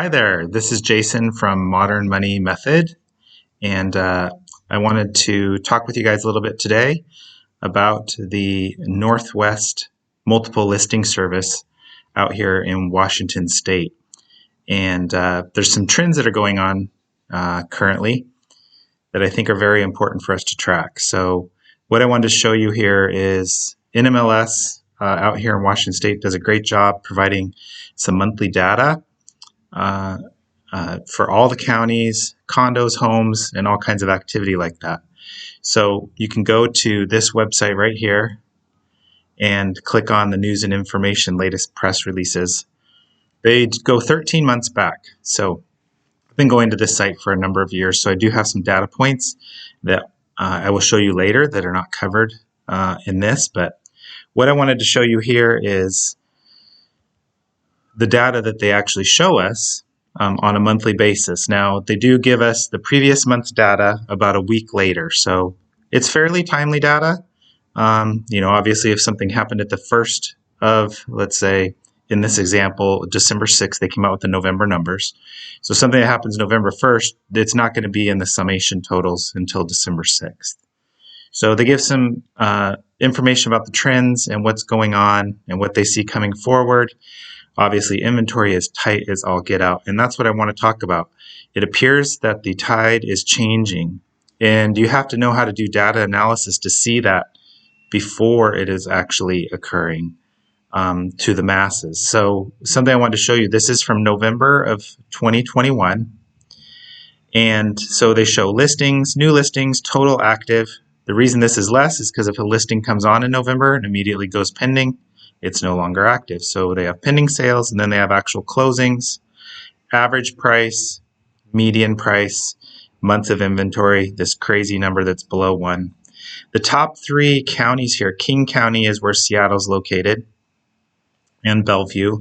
Hi there, this is Jason from Modern Money Method, and I wanted to talk with you guys a little bit today about the Northwest Multiple Listing Service out here in Washington State. And there's some trends that are going on currently that I think are very important for us to track. So what I wanted to show you here is NMLS out here in Washington State does a great job providing some monthly data uh, for all the counties, condos, homes, and all kinds of activity like that. So you can go to this website right here and click on the news and information, latest press releases. They go 13 months back. So I've been going to this site for a number of years, so I do have some data points that I will show you later that are not covered in this. But what I wanted to show you here is the data that they actually show us on a monthly basis. Now, they do give us the previous month's data about a week later, so it's fairly timely data. Obviously, if something happened at the first of, let's say, in this example, December 6th, they came out with the November numbers. So something that happens November 1st, it's not going to be in the summation totals until December 6th. So they give some information about the trends and what's going on and what they see coming forward. Obviously, inventory is tight as all get out, and that's what I want to talk about. It appears that the tide is changing, and you have to know how to do data analysis to see that before it is actually occurring to the masses. So something I wanted to show you, this is from November of 2021, and so they show listings, new listings, total active. The reason this is less is because if a listing comes on in November and immediately goes pending, it's no longer active. So they have pending sales, and then they have actual closings, average price, median price, months of inventory, this crazy number that's below 1. The top 3 counties here, King County is where Seattle's located, and Bellevue.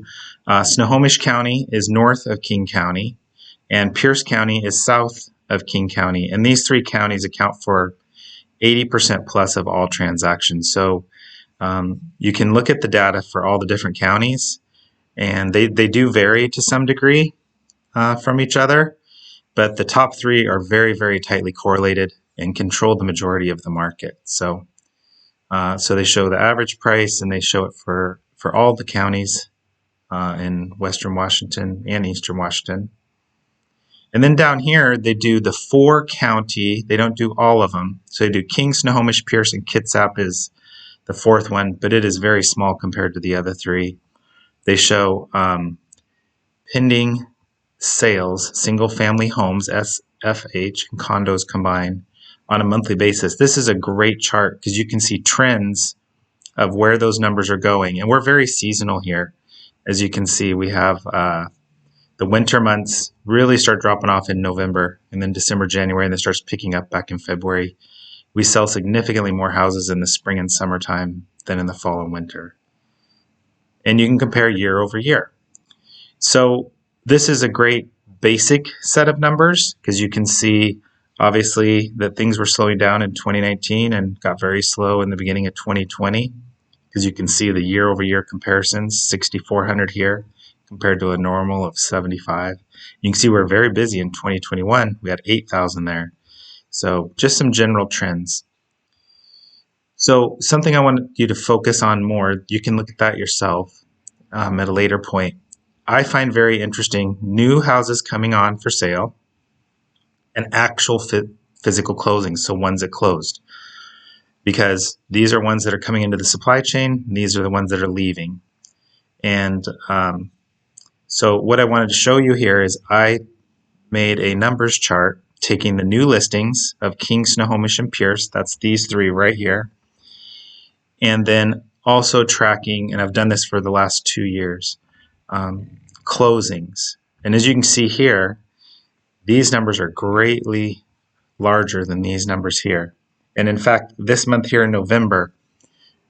Snohomish County is north of King County, and Pierce County is south of King County. And these 3 counties account for 80% plus of all transactions. So you can look at the data for all the different counties, and they do vary to some degree from each other, but the top 3 are very, very tightly correlated and control the majority of the market. So they show the average price, and they show it for all the counties in Western Washington and Eastern Washington. And then down here, they do the 4 county. They don't do all of them. So they do King, Snohomish, Pierce, and Kitsap is the 4th one, but it is very small compared to the other 3. They show pending sales, single-family homes, SFH, and condos combined on a monthly basis. This is a great chart because you can see trends of where those numbers are going. And we're very seasonal here. As you can see, we have the winter months really start dropping off in November, and then December, January, and then starts picking up back in February. We sell significantly more houses in the spring and summertime than in the fall and winter. And you can compare year over year. So this is a great basic set of numbers because you can see obviously that things were slowing down in 2019 and got very slow in the beginning of 2020 because you can see the year over year comparisons, 6,400 here compared to a normal of 75. You can see we're very busy in 2021. We had 8,000 there. So just some general trends. So something I want you to focus on more, you can look at that yourself at a later point. I find very interesting new houses coming on for sale and actual physical closings, so ones that closed. Because these are ones that are coming into the supply chain, and these are the ones that are leaving. And so what I wanted to show you here is I made a numbers chart taking the new listings of King, Snohomish, and Pierce, that's these 3 right here, and then also tracking, and I've done this for the last 2 years, closings. And as you can see here, these numbers are greatly larger than these numbers here. And in fact, this month here in November,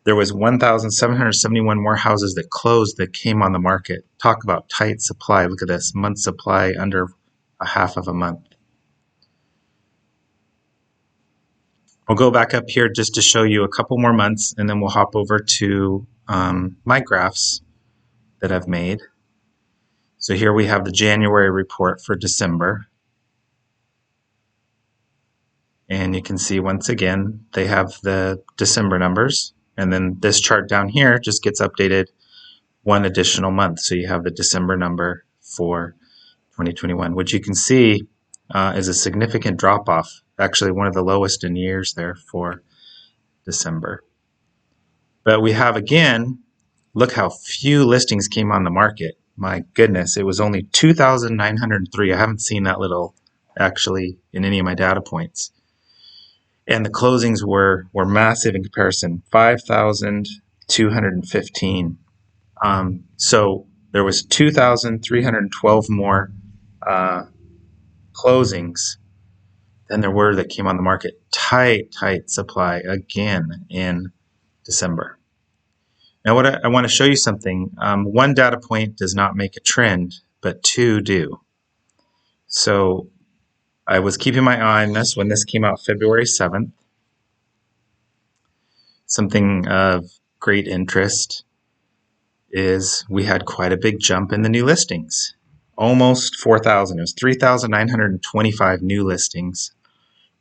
there was 1,771 more houses that closed that came on the market. Talk about tight supply. Look at this, month supply under a half of a month. I'll go back up here just to show you a couple more months, and then we'll hop over to my graphs that I've made. So here we have the January report for December. And you can see once again, they have the December numbers. And then this chart down here just gets updated one additional month. So you have the December number for 2021, which you can see is a significant drop off, actually one of the lowest in years there for December. But we have again, look how few listings came on the market. My goodness, it was only 2,903. I haven't seen that little actually in any of my data points. And the closings were massive in comparison, 5,215. So there was 2,312 more closings than there were that came on the market. Tight supply again in December. Now, I want to show you something. One data point does not make a trend, but two do. So I was keeping my eye on this when this came out February 7th. Something of great interest is we had quite a big jump in the new listings. Almost 4,000. It was 3,925 new listings.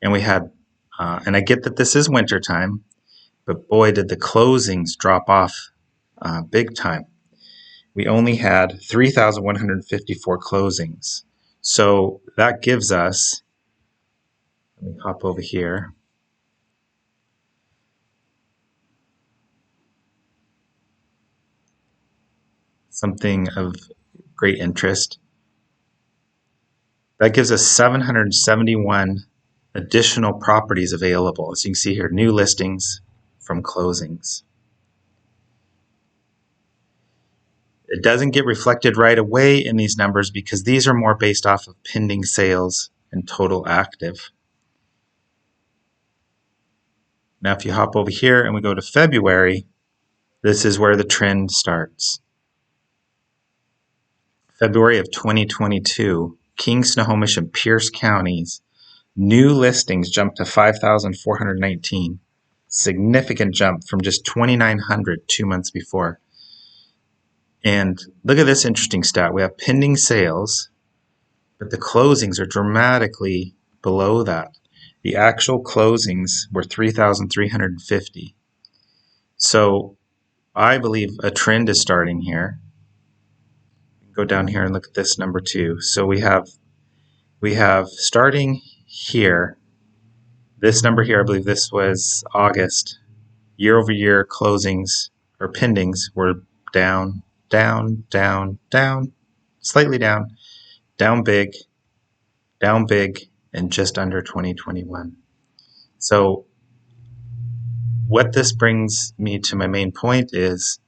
And we had, and I get that this is wintertime, but boy, did the closings drop off big time. We only had 3,154 closings. So that gives us, let me hop over here. Something of great interest. That gives us 771 additional properties available. As you can see here, new listings from closings. It doesn't get reflected right away in these numbers because these are more based off of pending sales and total active. Now, if you hop over here and we go to February, this is where the trend starts. February of 2022, King, Snohomish, and Pierce counties, new listings jumped to 5,419. Significant jump from just 2,900 2 months before. And look at this interesting stat. We have pending sales, but the closings are dramatically below that. The actual closings were 3,350. So I believe a trend is starting here. Go down here and look at this number 2. So we have starting here, this number here, I believe this was August, year over year closings or pendings were down, slightly down big, and just under 2021. So what this brings me to my main point is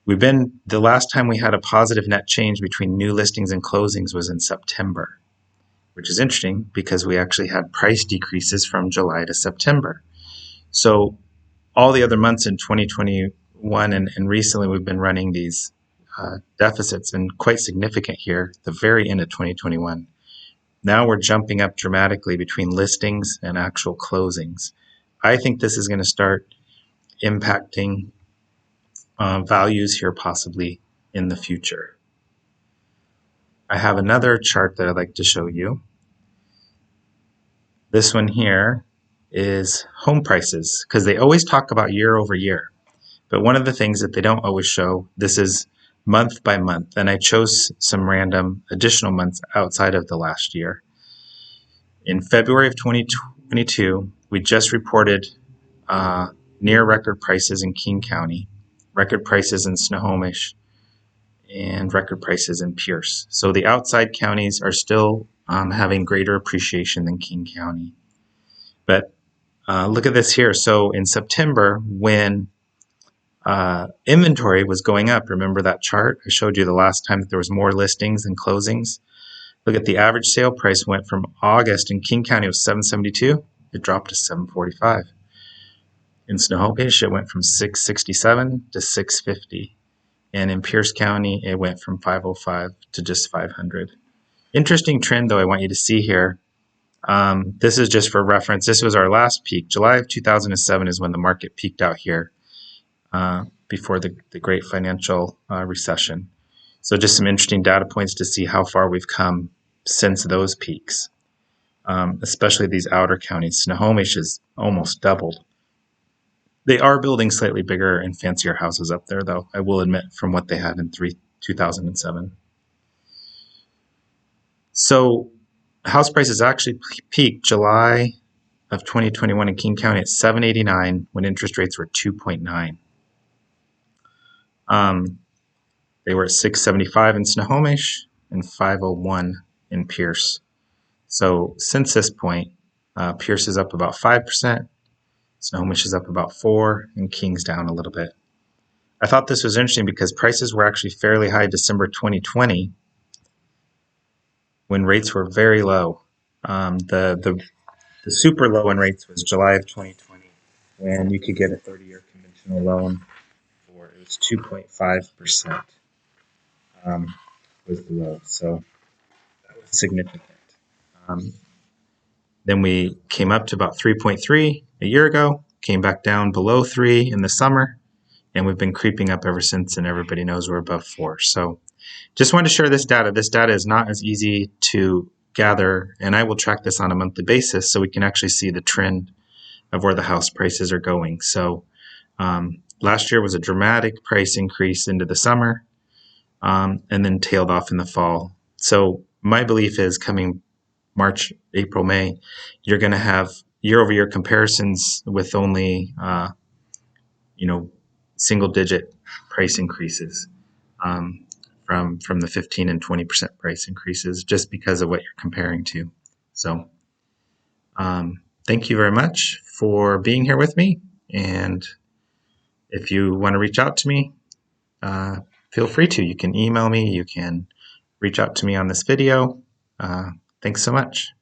the last time we had a positive net change between new listings and closings was in September, which is interesting because we actually had price decreases from July to September. So all the other months in 2021 and recently we've been running these deficits, and quite significant here at the very end of 2021. Now we're jumping up dramatically between listings and actual closings. I think this is going to start impacting values here possibly in the future. I have another chart that I'd like to show you. This one here is home prices, because they always talk about year over year. But one of the things that they don't always show, this is month by month, and I chose some random additional months outside of the last year. In February of 2022, we just reported near record prices in King County, record prices in Snohomish, and record prices in Pierce. So the outside counties are still having greater appreciation than King County. But look at this here. So in September, when inventory was going up, remember that chart I showed you the last time that there was more listings than closings? Look at the average sale price went from August in King County was $772. It dropped to $745. In Snohomish, it went from $667 to $650. And in Pierce County, it went from $505 to just $500. Interesting trend, though, I want you to see here. This is just for reference. This was our last peak. July of 2007 is when the market peaked out here before the great financial recession. So just some interesting data points to see how far we've come since those peaks, especially these outer counties. Snohomish is almost doubled. They are building slightly bigger and fancier houses up there, though, I will admit, from what they had in 2007. So house prices actually peaked July of 2021 in King County at $789 when interest rates were 2.9. They were at $675 in Snohomish and $501 in Pierce. So since this point, Pierce is up about 5%, Snohomish is up about 4%, and King's down a little bit. I thought this was interesting because prices were actually fairly high December 2020 when rates were very low. The super low in rates was July of 2020 when you could get a 30-year conventional loan for, it was 2.5%. Was the low, so that was significant. Then we came up to about 3.3 a year ago, came back down below 3 in the summer, and we've been creeping up ever since, and everybody knows we're above 4. So just wanted to share this data. This data is not as easy to gather, and I will track this on a monthly basis so we can actually see the trend of where the house prices are going. So last year was a dramatic price increase into the summer, and then tailed off in the fall. So my belief is coming March, April, May, you're going to have year-over-year comparisons with only, single-digit price increases from the 15 and 20% price increases, just because of what you're comparing to. So, thank you very much for being here with me. And if you want to reach out to me, feel free to. You can email me. You can reach out to me on this video. Thanks so much.